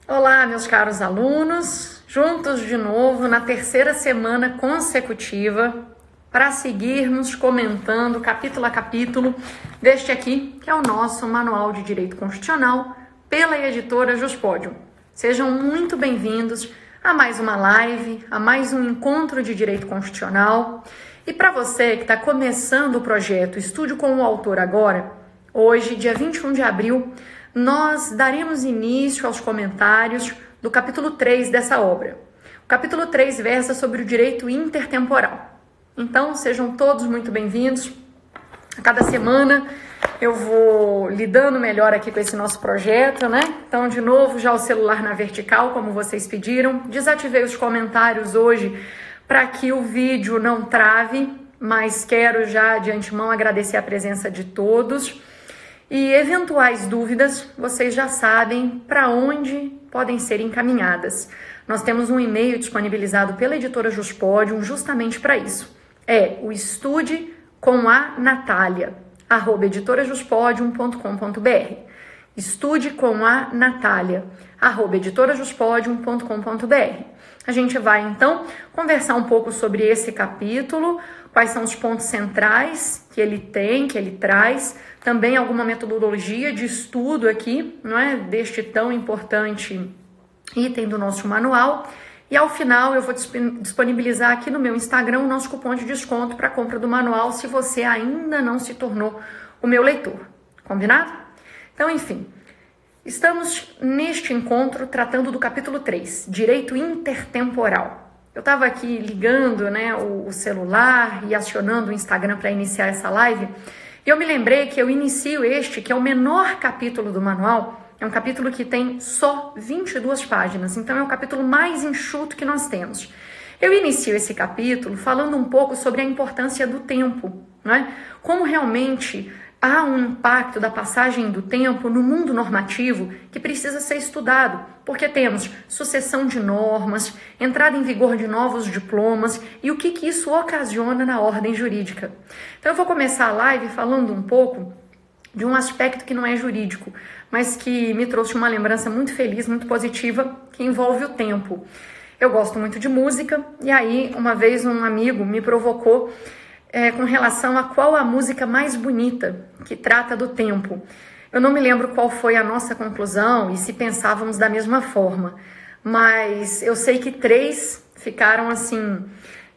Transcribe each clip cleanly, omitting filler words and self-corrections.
Olá, meus caros alunos, juntos de novo na terceira semana consecutiva para seguirmos comentando capítulo a capítulo deste aqui, que é o nosso Manual de Direito Constitucional pela editora Juspodium. Sejam muito bem-vindos a mais uma live, a mais um encontro de Direito Constitucional. E para você que está começando o projeto Estude com o Autor agora, hoje, dia 21 de abril, nós daremos início aos comentários do capítulo 3 dessa obra. O capítulo 3 versa sobre o direito intertemporal. Então, sejam todos muito bem-vindos. A cada semana eu vou lidando melhor aqui com esse nosso projeto, né? Então, de novo, já o celular na vertical, como vocês pediram. Desativei os comentários hoje para que o vídeo não trave, mas quero já de antemão agradecer a presença de todos. E eventuais dúvidas, vocês já sabem para onde podem ser encaminhadas. Nós temos um e-mail disponibilizado pela editora Juspodium justamente para isso. É o estude com a Natália, @editorajuspodium.com.br. Estude com a Natália, @editorajuspodium.com.br. A gente vai, então, conversar um pouco sobre esse capítulo, quais são os pontos centrais que ele tem, que ele traz, também alguma metodologia de estudo aqui, não é, deste tão importante item do nosso manual. E ao final eu vou disponibilizar aqui no meu Instagram o nosso cupom de desconto para a compra do manual, se você ainda não se tornou o meu leitor. Combinado? Então, enfim, estamos neste encontro tratando do capítulo 3, Direito Intertemporal. Eu estava aqui ligando, né, o celular e acionando o Instagram para iniciar essa live, e eu me lembrei que eu inicio este, que é o menor capítulo do manual. É um capítulo que tem só 22 páginas, então é o capítulo mais enxuto que nós temos. Eu inicio esse capítulo falando um pouco sobre a importância do tempo, né? Como realmente há um impacto da passagem do tempo no mundo normativo que precisa ser estudado, porque temos sucessão de normas, entrada em vigor de novos diplomas e o que isso ocasiona na ordem jurídica. Então eu vou começar a live falando um pouco de um aspecto que não é jurídico, mas que me trouxe uma lembrança muito feliz, muito positiva, que envolve o tempo. Eu gosto muito de música, e aí uma vez um amigo me provocou com relação a qual a música mais bonita que trata do tempo. Eu não me lembro qual foi a nossa conclusão e se pensávamos da mesma forma, mas eu sei que 3 ficaram assim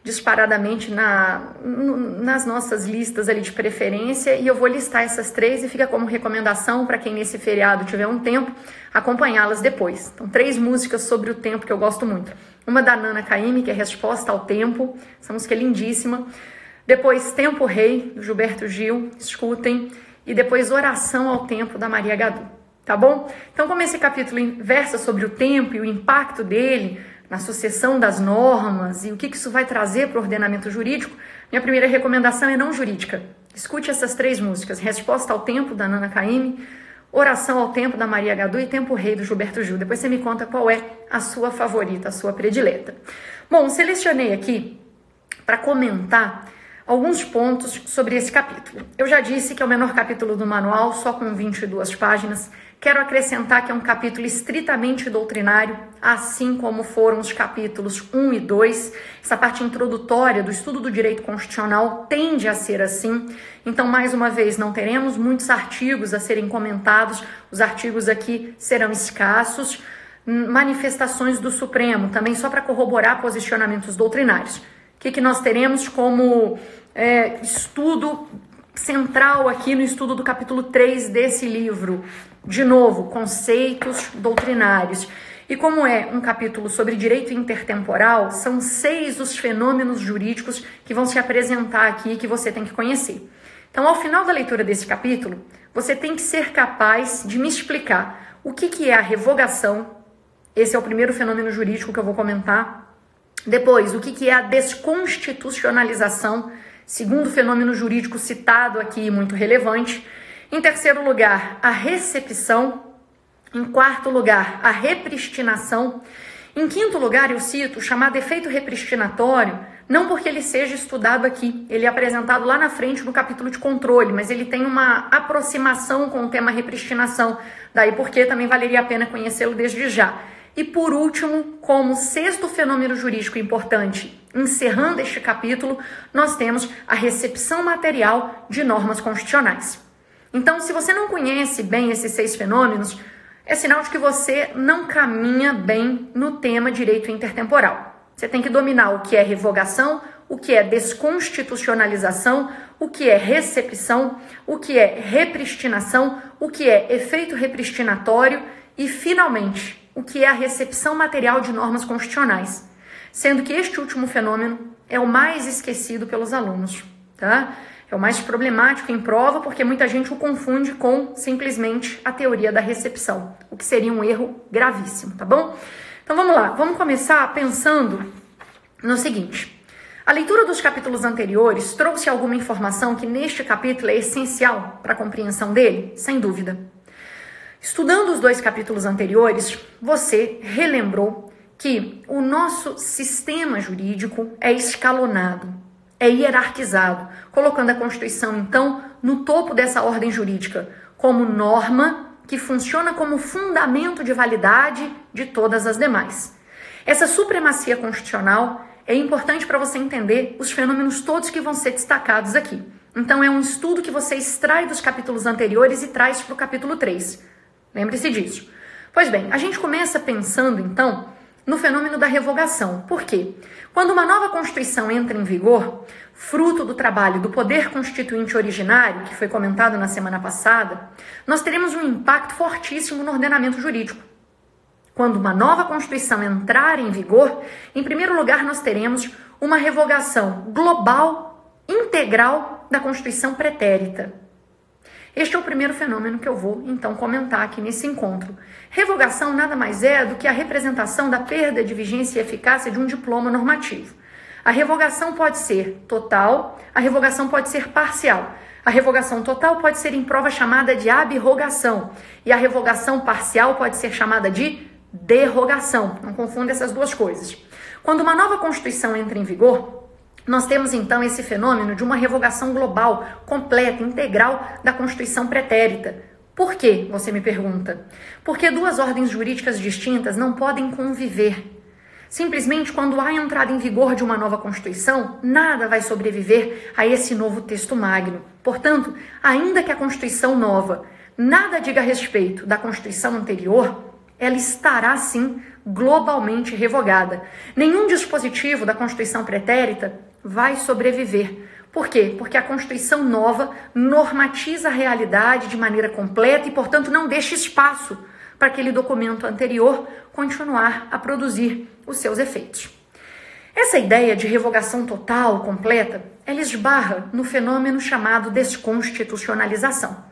disparadamente nas nossas listas ali de preferência, e eu vou listar essas 3 e fica como recomendação para quem nesse feriado tiver um tempo acompanhá-las depois. Então, 3 músicas sobre o tempo que eu gosto muito. Uma da Nana Caymmi, que é Resposta ao Tempo, essa música é lindíssima. Depois Tempo Rei, do Gilberto Gil, escutem. E depois Oração ao Tempo, da Maria Gadu, tá bom? Então, como esse capítulo versa sobre o tempo e o impacto dele na sucessão das normas e o que isso vai trazer para o ordenamento jurídico, minha primeira recomendação é não jurídica. Escute essas 3 músicas: Resposta ao Tempo, da Nana Caymmi, Oração ao Tempo, da Maria Gadu, e Tempo Rei, do Gilberto Gil. Depois você me conta qual é a sua favorita, a sua predileta. Bom, selecionei aqui para comentar alguns pontos sobre esse capítulo. Eu já disse que é o menor capítulo do manual, só com 22 páginas. Quero acrescentar que é um capítulo estritamente doutrinário, assim como foram os capítulos 1 e 2. Essa parte introdutória do estudo do direito constitucional tende a ser assim. Então, mais uma vez, não teremos muitos artigos a serem comentados. Os artigos aqui serão escassos. Manifestações do Supremo, também só para corroborar posicionamentos doutrinários. O que nós teremos como estudo central aqui no estudo do capítulo 3 desse livro? De novo, conceitos doutrinários. E como é um capítulo sobre direito intertemporal, são 6 os fenômenos jurídicos que vão se apresentar aqui, que você tem que conhecer. Então, ao final da leitura desse capítulo, você tem que ser capaz de me explicar o que é a revogação. Esse é o primeiro fenômeno jurídico que eu vou comentar. Depois, o que é a desconstitucionalização, segundo fenômeno jurídico citado aqui, muito relevante. Em terceiro lugar, a recepção. Em quarto lugar, a repristinação. Em quinto lugar, eu cito o chamado efeito repristinatório, não porque ele seja estudado aqui, ele é apresentado lá na frente no capítulo de controle, mas ele tem uma aproximação com o tema repristinação, daí porque também valeria a pena conhecê-lo desde já. E por último, como sexto fenômeno jurídico importante, encerrando este capítulo, nós temos a recepção material de normas constitucionais. Então, se você não conhece bem esses 6 fenômenos, é sinal de que você não caminha bem no tema direito intertemporal. Você tem que dominar o que é revogação, o que é desconstitucionalização, o que é recepção, o que é repristinação, o que é efeito repristinatório e, finalmente, o que é a recepção material de normas constitucionais. Sendo que este último fenômeno é o mais esquecido pelos alunos, tá? É o mais problemático em prova porque muita gente o confunde com simplesmente a teoria da recepção, o que seria um erro gravíssimo, tá bom? Então vamos lá, vamos começar pensando no seguinte. A leitura dos capítulos anteriores trouxe alguma informação que neste capítulo é essencial para a compreensão dele? Sem dúvida. Estudando os 2 capítulos anteriores, você relembrou que o nosso sistema jurídico é escalonado, é hierarquizado, colocando a Constituição, então, no topo dessa ordem jurídica, como norma que funciona como fundamento de validade de todas as demais. Essa supremacia constitucional é importante para você entender os fenômenos todos que vão ser destacados aqui. Então, é um estudo que você extrai dos capítulos anteriores e traz para o capítulo 3. Lembre-se disso. Pois bem, a gente começa pensando, então, no fenômeno da revogação. Por quê? Quando uma nova Constituição entra em vigor, fruto do trabalho do poder constituinte originário, que foi comentado na semana passada, nós teremos um impacto fortíssimo no ordenamento jurídico. Quando uma nova Constituição entrar em vigor, em primeiro lugar nós teremos uma revogação global, integral da Constituição pretérita. Este é o primeiro fenômeno que eu vou, então, comentar aqui nesse encontro. Revogação nada mais é do que a representação da perda de vigência e eficácia de um diploma normativo. A revogação pode ser total, a revogação pode ser parcial. A revogação total pode ser em prova chamada de abrogação e a revogação parcial pode ser chamada de derrogação. Não confunda essas duas coisas. Quando uma nova Constituição entra em vigor, nós temos então esse fenômeno de uma revogação global, completa, integral da Constituição pretérita. Por quê? Você me pergunta. Porque 2 ordens jurídicas distintas não podem conviver. Simplesmente quando há entrada em vigor de uma nova Constituição, nada vai sobreviver a esse novo texto magno. Portanto, ainda que a Constituição nova nada diga a respeito da Constituição anterior, ela estará sim globalmente revogada. Nenhum dispositivo da Constituição pretérita vai sobreviver. Por quê? Porque a Constituição nova normatiza a realidade de maneira completa e, portanto, não deixa espaço para aquele documento anterior continuar a produzir os seus efeitos. Essa ideia de revogação total, completa, ela esbarra no fenômeno chamado desconstitucionalização.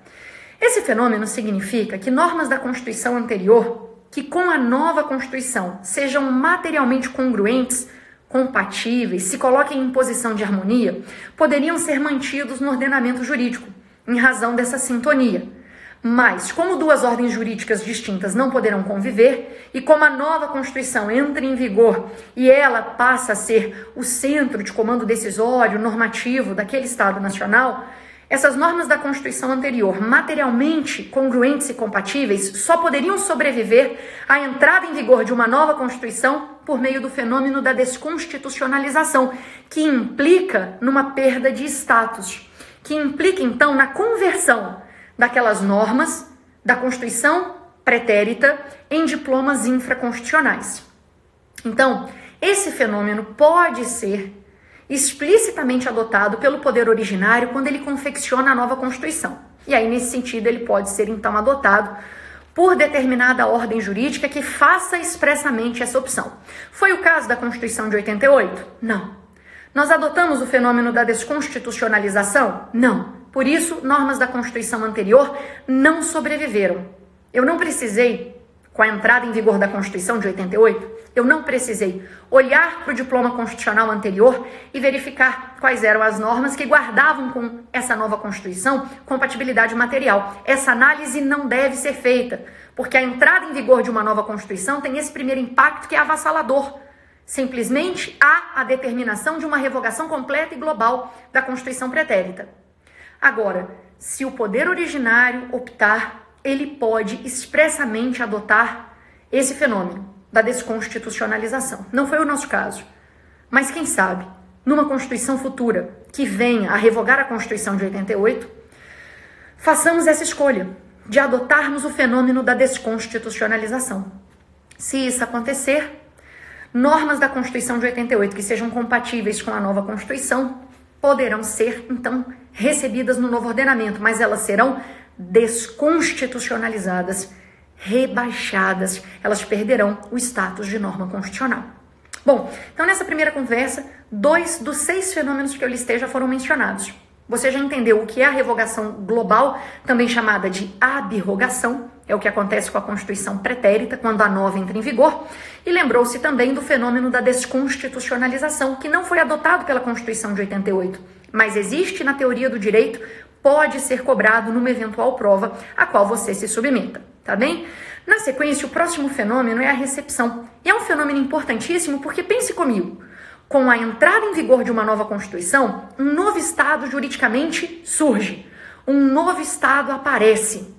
Esse fenômeno significa que normas da Constituição anterior, que com a nova Constituição sejam materialmente congruentes, compatíveis, se coloquem em posição de harmonia, poderiam ser mantidos no ordenamento jurídico, em razão dessa sintonia. Mas, como 2 ordens jurídicas distintas não poderão conviver, e como a nova Constituição entra em vigor e ela passa a ser o centro de comando decisório, normativo daquele Estado Nacional, essas normas da Constituição anterior, materialmente congruentes e compatíveis, só poderiam sobreviver à entrada em vigor de uma nova Constituição por meio do fenômeno da desconstitucionalização, que implica numa perda de status, que implica, então, na conversão daquelas normas da Constituição pretérita em diplomas infraconstitucionais. Então, esse fenômeno pode ser explicitamente adotado pelo poder originário quando ele confecciona a nova Constituição. E aí, nesse sentido, ele pode ser, então, adotado por determinada ordem jurídica que faça expressamente essa opção. Foi o caso da Constituição de 88? Não. Nós adotamos o fenômeno da desconstitucionalização? Não. Por isso, normas da Constituição anterior não sobreviveram. Eu não precisei, com a entrada em vigor da Constituição de 88, eu não precisei olhar para o diploma constitucional anterior e verificar quais eram as normas que guardavam com essa nova Constituição compatibilidade material. Essa análise não deve ser feita, porque a entrada em vigor de uma nova Constituição tem esse primeiro impacto que é avassalador. Simplesmente há a determinação de uma revogação completa e global da Constituição pretérita. Agora, se o poder originário optar, ele pode expressamente adotar esse fenômeno. da desconstitucionalização. Não foi o nosso caso. Mas quem sabe, numa Constituição futura que venha a revogar a Constituição de 88, façamos essa escolha de adotarmos o fenômeno da desconstitucionalização. Se isso acontecer, normas da Constituição de 88 que sejam compatíveis com a nova Constituição poderão ser, então, recebidas no novo ordenamento, mas elas serão desconstitucionalizadas, rebaixadas, elas perderão o status de norma constitucional. Bom, então nessa primeira conversa, 2 dos 6 fenômenos que eu listei já foram mencionados. Você já entendeu o que é a revogação global, também chamada de abrogação, é o que acontece com a Constituição pretérita, quando a nova entra em vigor, e lembrou-se também do fenômeno da desconstitucionalização, que não foi adotado pela Constituição de 88, mas existe na teoria do direito, pode ser cobrado numa eventual prova a qual você se submeta, tá bem? Na sequência, o próximo fenômeno é a recepção, e é um fenômeno importantíssimo porque, pense comigo, com a entrada em vigor de uma nova Constituição, um novo Estado juridicamente surge, um novo Estado aparece.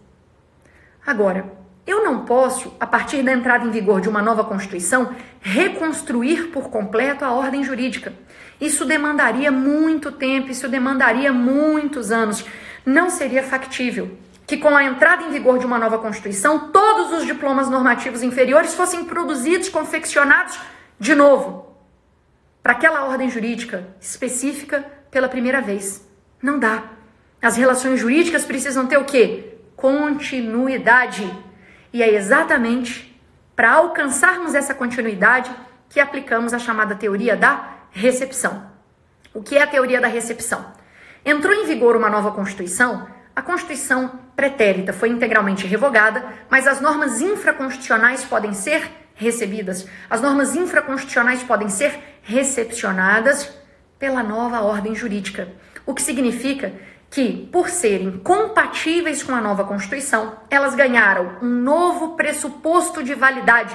Agora, eu não posso, a partir da entrada em vigor de uma nova Constituição, reconstruir por completo a ordem jurídica. Isso demandaria muito tempo, isso demandaria muitos anos. Não seria factível que com a entrada em vigor de uma nova Constituição, todos os diplomas normativos inferiores fossem produzidos, confeccionados de novo, para aquela ordem jurídica específica pela primeira vez. Não dá. As relações jurídicas precisam ter o quê? Continuidade. E é exatamente para alcançarmos essa continuidade que aplicamos a chamada teoria da recepção. O que é a teoria da recepção? Entrou em vigor uma nova Constituição, a Constituição pretérita foi integralmente revogada, mas as normas infraconstitucionais podem ser recebidas. As normas infraconstitucionais podem ser recepcionadas pela nova ordem jurídica. O que significa que, por serem compatíveis com a nova Constituição, elas ganharam um novo pressuposto de validade.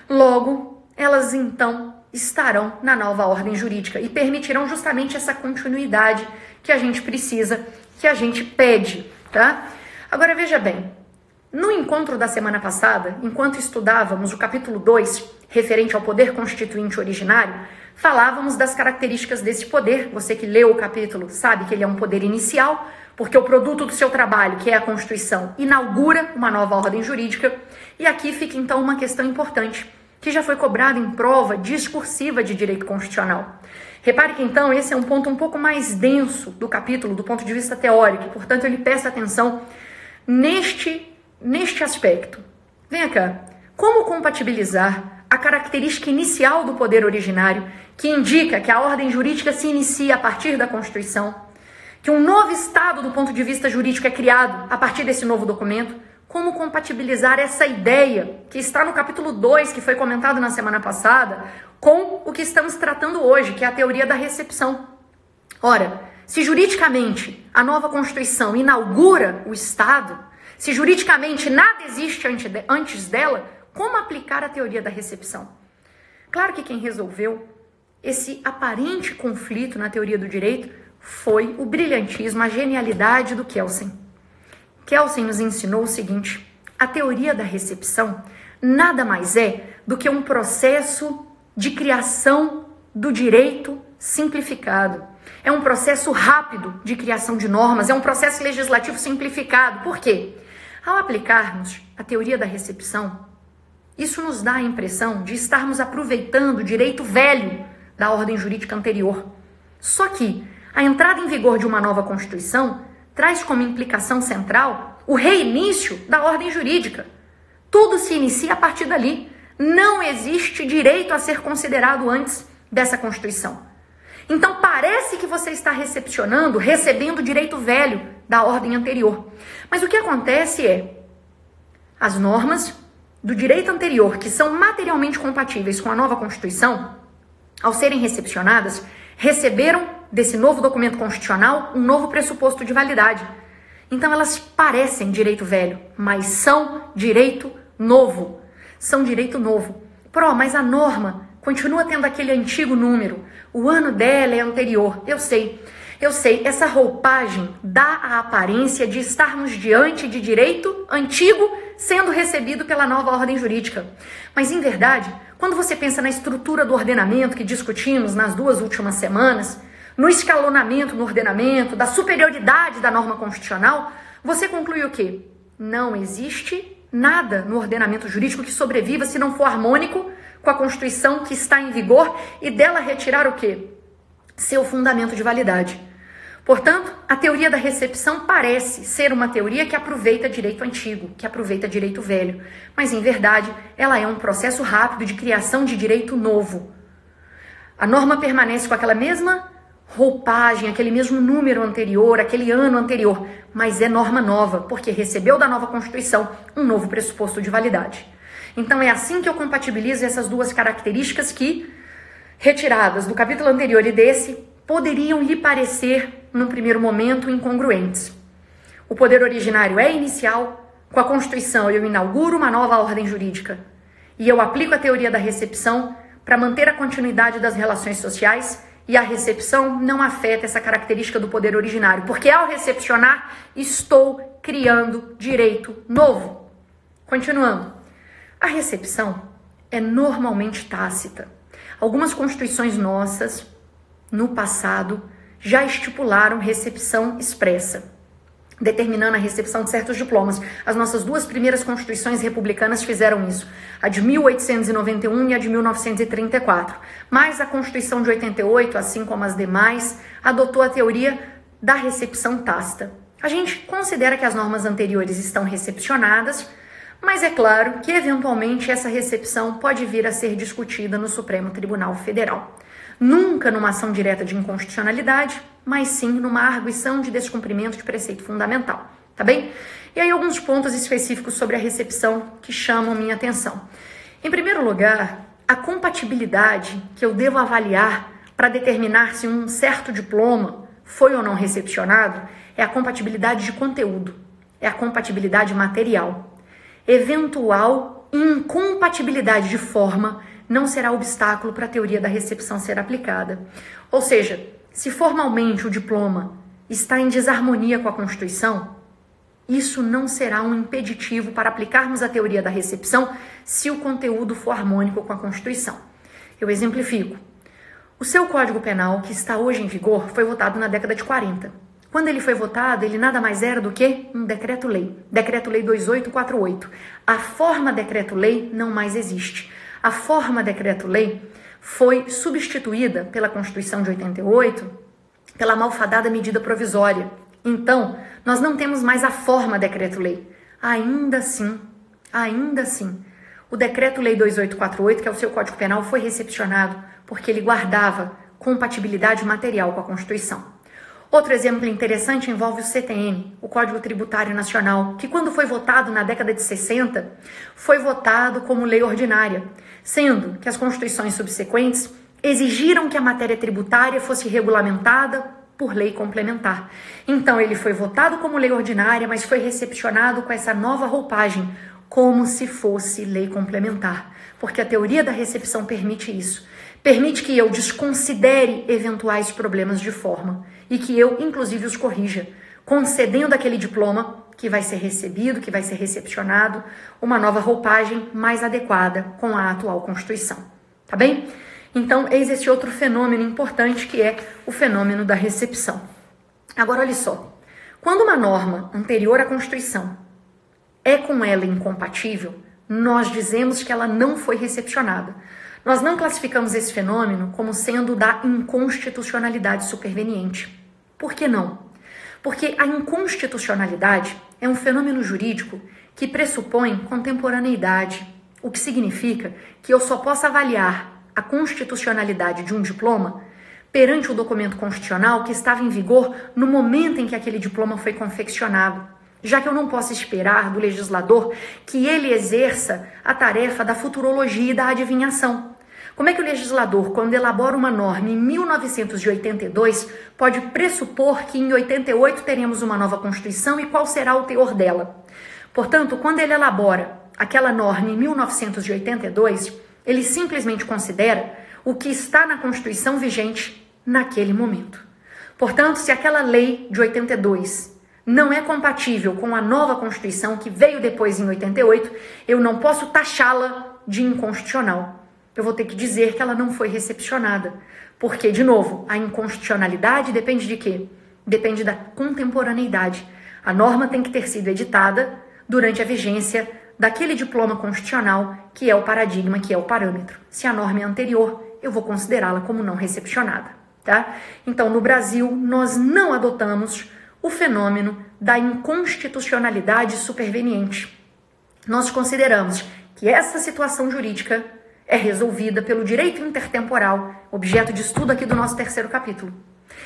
Logo, elas então estarão na nova ordem jurídica e permitirão justamente essa continuidade que a gente precisa, que a gente pede, tá? Agora veja bem, no encontro da semana passada, enquanto estudávamos o capítulo 2, referente ao poder constituinte originário, falávamos das características desse poder. Você que leu o capítulo sabe que ele é um poder inicial, porque o produto do seu trabalho, que é a Constituição, inaugura uma nova ordem jurídica. E aqui fica então uma questão importante, que já foi cobrada em prova discursiva de direito constitucional. Repare que então esse é um ponto um pouco mais denso do capítulo, do ponto de vista teórico, portanto eu lhe peço atenção neste aspecto. Venha cá, como compatibilizar a característica inicial do poder originário, que indica que a ordem jurídica se inicia a partir da Constituição, que um novo Estado do ponto de vista jurídico é criado a partir desse novo documento? Como compatibilizar essa ideia que está no capítulo 2, que foi comentado na semana passada, com o que estamos tratando hoje, que é a teoria da recepção? Ora, se juridicamente a nova Constituição inaugura o Estado, se juridicamente nada existe antes dela, como aplicar a teoria da recepção? Claro que quem resolveu esse aparente conflito na teoria do direito foi o brilhantismo, a genialidade do Kelsen. Kelsen nos ensinou o seguinte: a teoria da recepção nada mais é do que um processo de criação do direito simplificado. É um processo rápido de criação de normas, é um processo legislativo simplificado. Por quê? Ao aplicarmos a teoria da recepção, isso nos dá a impressão de estarmos aproveitando o direito velho da ordem jurídica anterior. Só que a entrada em vigor de uma nova Constituição traz como implicação central o reinício da ordem jurídica. Tudo se inicia a partir dali. Não existe direito a ser considerado antes dessa Constituição. Então parece que você está recebendo o direito velho da ordem anterior. Mas o que acontece é, as normas do direito anterior, que são materialmente compatíveis com a nova Constituição, ao serem recepcionadas, receberam desse novo documento constitucional um novo pressuposto de validade. Então elas parecem direito velho, mas são direito novo. São direito novo. Mas a norma continua tendo aquele antigo número. O ano dela é anterior, eu sei. Eu sei, essa roupagem dá a aparência de estarmos diante de direito antigo sendo recebido pela nova ordem jurídica. Mas, em verdade, quando você pensa na estrutura do ordenamento que discutimos nas 2 últimas semanas, no escalonamento no ordenamento, da superioridade da norma constitucional, você conclui o quê? Não existe nada no ordenamento jurídico que sobreviva se não for harmônico com a Constituição que está em vigor e dela retirar o quê? Seu fundamento de validade. Portanto, a teoria da recepção parece ser uma teoria que aproveita direito antigo, que aproveita direito velho, mas em verdade ela é um processo rápido de criação de direito novo. A norma permanece com aquela mesma roupagem, aquele mesmo número anterior, aquele ano anterior, mas é norma nova, porque recebeu da nova Constituição um novo pressuposto de validade. Então é assim que eu compatibilizo essas 2 características que, retiradas do capítulo anterior e desse, poderiam lhe parecer, num primeiro momento, incongruentes. O poder originário é inicial, com a Constituição eu inauguro uma nova ordem jurídica e eu aplico a teoria da recepção para manter a continuidade das relações sociais, e a recepção não afeta essa característica do poder originário, porque ao recepcionar, estou criando direito novo. Continuando. A recepção é normalmente tácita. Algumas constituições nossas, no passado, já estipularam recepção expressa, determinando a recepção de certos diplomas. As nossas 2 primeiras constituições republicanas fizeram isso, a de 1891 e a de 1934. Mas a Constituição de 88, assim como as demais, adotou a teoria da recepção tácita. A gente considera que as normas anteriores estão recepcionadas, mas é claro que, eventualmente, essa recepção pode vir a ser discutida no Supremo Tribunal Federal. Nunca numa ação direta de inconstitucionalidade, mas sim numa arguição de descumprimento de preceito fundamental, tá bem? E aí alguns pontos específicos sobre a recepção que chamam minha atenção. Em primeiro lugar, a compatibilidade que eu devo avaliar para determinar se um certo diploma foi ou não recepcionado é a compatibilidade de conteúdo, é a compatibilidade material. Eventual incompatibilidade de forma não será obstáculo para a teoria da recepção ser aplicada. Ou seja, se formalmente o diploma está em desarmonia com a Constituição, isso não será um impeditivo para aplicarmos a teoria da recepção se o conteúdo for harmônico com a Constituição. Eu exemplifico. O seu Código Penal, que está hoje em vigor, foi votado na década de 40. Quando ele foi votado, ele nada mais era do que um decreto-lei. Decreto-lei 2848. A forma decreto-lei não mais existe. A forma decreto-lei foi substituída pela Constituição de 88 pela malfadada medida provisória. Então, nós não temos mais a forma decreto-lei. Ainda assim, o decreto-lei 2848, que é o seu Código Penal, foi recepcionado porque ele guardava compatibilidade material com a Constituição. Outro exemplo interessante envolve o CTN, o Código Tributário Nacional, que quando foi votado na década de 60, foi votado como lei ordinária, sendo que as constituições subsequentes exigiram que a matéria tributária fosse regulamentada por lei complementar. Então ele foi votado como lei ordinária, mas foi recepcionado com essa nova roupagem, como se fosse lei complementar, porque a teoria da recepção permite isso. Permite que eu desconsidere eventuais problemas de forma e que eu, inclusive, os corrija, concedendo aquele diploma que vai ser recebido, que vai ser recepcionado, uma nova roupagem mais adequada com a atual Constituição. Tá bem? Então, eis esse outro fenômeno importante que é o fenômeno da recepção. Agora, olha só. Quando uma norma anterior à Constituição é com ela incompatível, nós dizemos que ela não foi recepcionada. Nós não classificamos esse fenômeno como sendo da inconstitucionalidade superveniente. Por que não? Porque a inconstitucionalidade é um fenômeno jurídico que pressupõe contemporaneidade, o que significa que eu só posso avaliar a constitucionalidade de um diploma perante o documento constitucional que estava em vigor no momento em que aquele diploma foi confeccionado, já que eu não posso esperar do legislador que ele exerça a tarefa da futurologia e da adivinhação. Como é que o legislador, quando elabora uma norma em 1982, pode pressupor que em 88 teremos uma nova Constituição e qual será o teor dela? Portanto, quando ele elabora aquela norma em 1982, ele simplesmente considera o que está na Constituição vigente naquele momento. Portanto, se aquela lei de 82 não é compatível com a nova Constituição que veio depois em 88, eu não posso taxá-la de inconstitucional. Eu vou ter que dizer que ela não foi recepcionada. Porque, de novo, a inconstitucionalidade depende de quê? Depende da contemporaneidade. A norma tem que ter sido editada durante a vigência daquele diploma constitucional que é o paradigma, que é o parâmetro. Se a norma é anterior, eu vou considerá-la como não recepcionada, tá? Então, no Brasil, nós não adotamos o fenômeno da inconstitucionalidade superveniente. Nós consideramos que essa situação jurídica é resolvida pelo direito intertemporal, objeto de estudo aqui do nosso terceiro capítulo.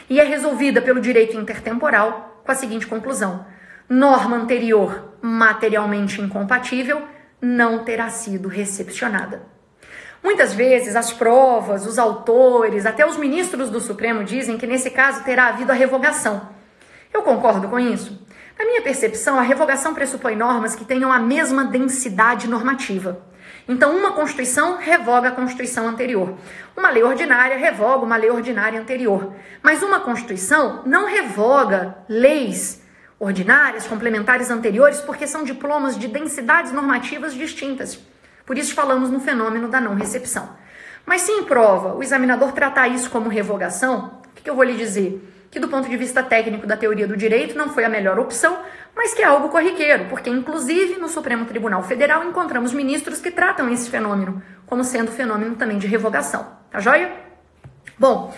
E é resolvida pelo direito intertemporal com a seguinte conclusão: norma anterior materialmente incompatível não terá sido recepcionada. Muitas vezes as provas, os autores, até os ministros do Supremo dizem que nesse caso terá havido a revogação. Eu concordo com isso. Na minha percepção, a revogação pressupõe normas que tenham a mesma densidade normativa. Então, uma Constituição revoga a Constituição anterior. Uma lei ordinária revoga uma lei ordinária anterior. Mas uma Constituição não revoga leis ordinárias, complementares anteriores, porque são diplomas de densidades normativas distintas. Por isso falamos no fenômeno da não recepção. Mas se em prova o examinador tratar isso como revogação, o que eu vou lhe dizer? Que do ponto de vista técnico da teoria do direito não foi a melhor opção, mas que é algo corriqueiro, porque inclusive no Supremo Tribunal Federal encontramos ministros que tratam esse fenômeno como sendo fenômeno também de revogação. Tá joia? Bom,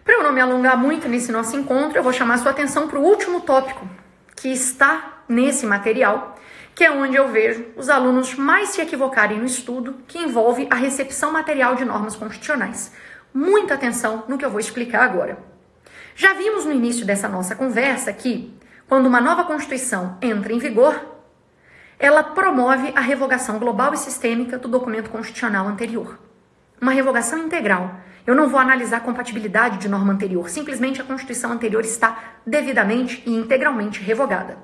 para eu não me alongar muito nesse nosso encontro, eu vou chamar a sua atenção para o último tópico que está nesse material, que é onde eu vejo os alunos mais se equivocarem no estudo, que envolve a recepção material de normas constitucionais. Muita atenção no que eu vou explicar agora. Já vimos no início dessa nossa conversa que, quando uma nova Constituição entra em vigor, ela promove a revogação global e sistêmica do documento constitucional anterior. Uma revogação integral. Eu não vou analisar a compatibilidade de norma anterior, simplesmente a Constituição anterior está devidamente e integralmente revogada.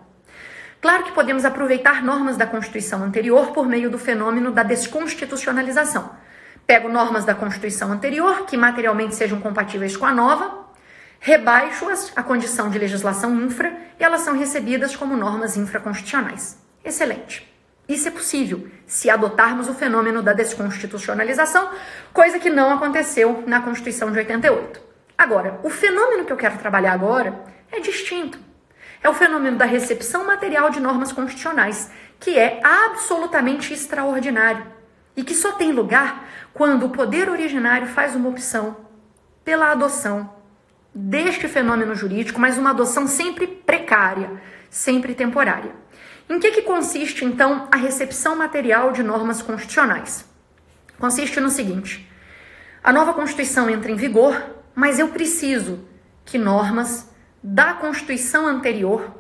Claro que podemos aproveitar normas da Constituição anterior por meio do fenômeno da desconstitucionalização. Pego normas da Constituição anterior, que materialmente sejam compatíveis com a nova, rebaixo-as à condição de legislação infra e elas são recebidas como normas infraconstitucionais. Excelente. Isso é possível se adotarmos o fenômeno da desconstitucionalização, coisa que não aconteceu na Constituição de 88. Agora, o fenômeno que eu quero trabalhar agora é distinto. É o fenômeno da recepção material de normas constitucionais, que é absolutamente extraordinário e que só tem lugar quando o poder originário faz uma opção pela adoção deste fenômeno jurídico, mas uma adoção sempre precária, sempre temporária. Em que consiste, então, a recepção material de normas constitucionais? Consiste no seguinte: a nova Constituição entra em vigor, mas eu preciso que normas da Constituição anterior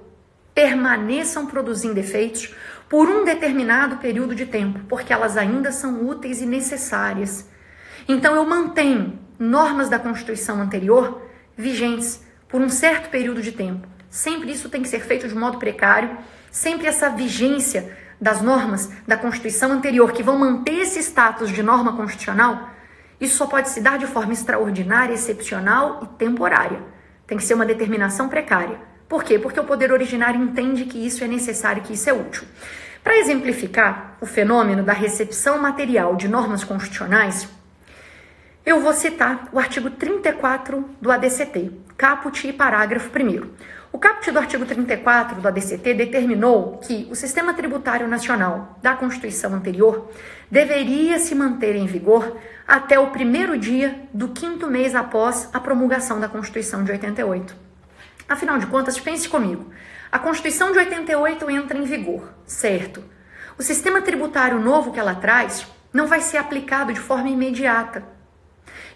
permaneçam produzindo efeitos por um determinado período de tempo, porque elas ainda são úteis e necessárias. Então, eu mantenho normas da Constituição anterior vigentes por um certo período de tempo. Sempre isso tem que ser feito de modo precário, sempre essa vigência das normas da Constituição anterior que vão manter esse status de norma constitucional, isso só pode se dar de forma extraordinária, excepcional e temporária. Tem que ser uma determinação precária. Por quê? Porque o poder originário entende que isso é necessário, que isso é útil. Para exemplificar o fenômeno da recepção material de normas constitucionais, eu vou citar o artigo 34 do ADCT, caput e parágrafo 1º. O caput do artigo 34 do ADCT determinou que o sistema tributário nacional da Constituição anterior deveria se manter em vigor até o primeiro dia do 5º mês após a promulgação da Constituição de 88. Afinal de contas, pense comigo, a Constituição de 88 entra em vigor, certo? O sistema tributário novo que ela traz não vai ser aplicado de forma imediata.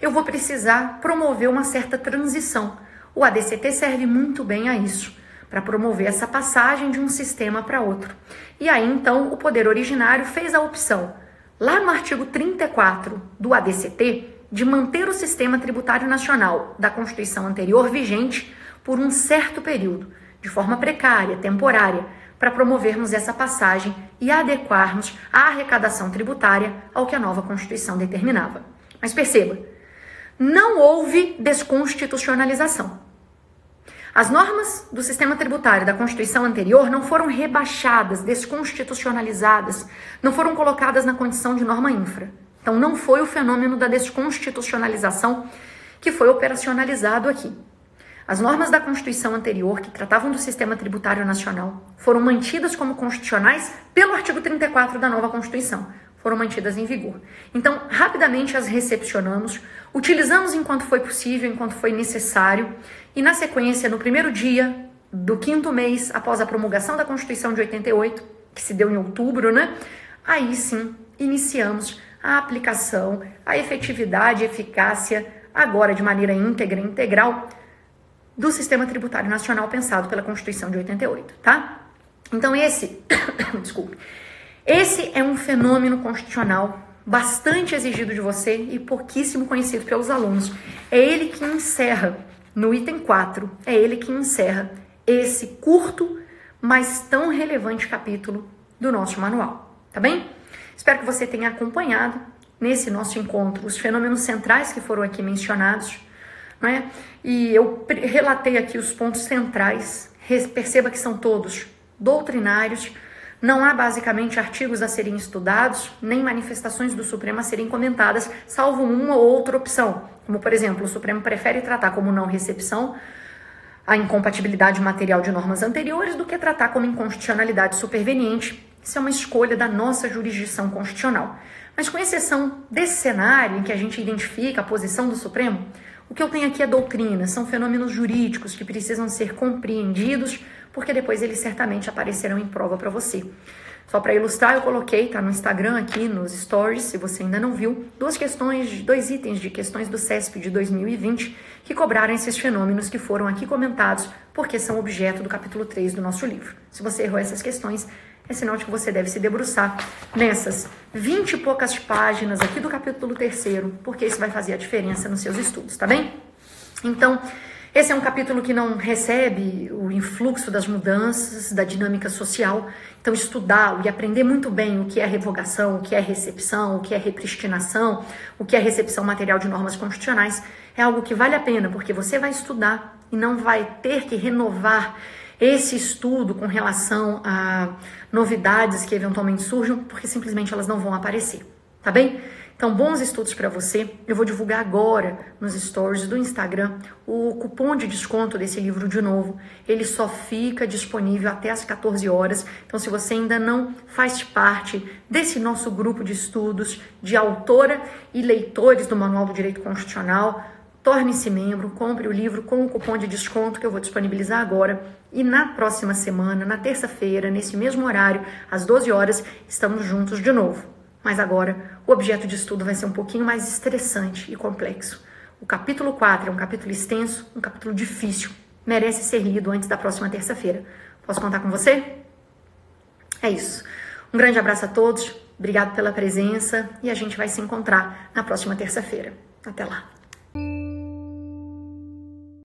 Eu vou precisar promover uma certa transição. O ADCT serve muito bem a isso, para promover essa passagem de um sistema para outro. E aí, então, o poder originário fez a opção, lá no artigo 34 do ADCT, de manter o sistema tributário nacional da Constituição anterior vigente por um certo período, de forma precária, temporária, para promovermos essa passagem e adequarmos a arrecadação tributária ao que a nova Constituição determinava. Mas perceba, não houve desconstitucionalização. As normas do sistema tributário da Constituição anterior não foram rebaixadas, desconstitucionalizadas, não foram colocadas na condição de norma infra. Então, não foi o fenômeno da desconstitucionalização que foi operacionalizado aqui. As normas da Constituição anterior, que tratavam do sistema tributário nacional, foram mantidas como constitucionais pelo artigo 34 da nova Constituição. Foram mantidas em vigor. Então, rapidamente as recepcionamos, utilizamos enquanto foi possível, enquanto foi necessário, e na sequência, no primeiro dia do 5º mês após a promulgação da Constituição de 88, que se deu em outubro, né? Aí sim, iniciamos a aplicação, a efetividade e eficácia, agora de maneira íntegra e integral, do sistema tributário nacional pensado pela Constituição de 88, tá? Então esse é um fenômeno constitucional bastante exigido de você e pouquíssimo conhecido pelos alunos. É ele que encerra, no item 4, é ele que encerra esse curto, mas tão relevante capítulo do nosso manual, tá bem? Espero que você tenha acompanhado nesse nosso encontro os fenômenos centrais que foram aqui mencionados, né? E eu relatei aqui os pontos centrais, perceba que são todos doutrinários, não há basicamente artigos a serem estudados, nem manifestações do Supremo a serem comentadas, salvo uma ou outra opção, como por exemplo, o Supremo prefere tratar como não recepção a incompatibilidade material de normas anteriores do que tratar como inconstitucionalidade superveniente. Isso é uma escolha da nossa jurisdição constitucional. Mas com exceção desse cenário em que a gente identifica a posição do Supremo, o que eu tenho aqui é doutrina, são fenômenos jurídicos que precisam ser compreendidos, porque depois eles certamente aparecerão em prova para você. Só para ilustrar, eu coloquei, tá no Instagram aqui, nos stories, se você ainda não viu, dois itens de questões do CESP de 2020 que cobraram esses fenômenos que foram aqui comentados, porque são objeto do capítulo 3 do nosso livro. Se você errou essas questões, é sinal de que você deve se debruçar nessas 20 e poucas páginas aqui do capítulo 3º, porque isso vai fazer a diferença nos seus estudos, tá bem? Então, esse é um capítulo que não recebe o influxo das mudanças, da dinâmica social. Então, estudá-lo e aprender muito bem o que é revogação, o que é recepção, o que é repristinação, o que é recepção material de normas constitucionais, é algo que vale a pena, porque você vai estudar e não vai ter que renovar esse estudo com relação a novidades que eventualmente surjam, porque simplesmente elas não vão aparecer, tá bem? Então, bons estudos para você. Eu vou divulgar agora nos stories do Instagram o cupom de desconto desse livro de novo. Ele só fica disponível até às 14 horas. Então, se você ainda não faz parte desse nosso grupo de estudos de autora e leitores do Manual do Direito Constitucional, torne-se membro, compre o livro com o cupom de desconto que eu vou disponibilizar agora. E na próxima semana, na terça-feira, nesse mesmo horário, às 12 horas, estamos juntos de novo. Mas agora, o objeto de estudo vai ser um pouquinho mais estressante e complexo. O capítulo 4 é um capítulo extenso, um capítulo difícil. Merece ser lido antes da próxima terça-feira. Posso contar com você? É isso. Um grande abraço a todos, obrigado pela presença e a gente vai se encontrar na próxima terça-feira. Até lá.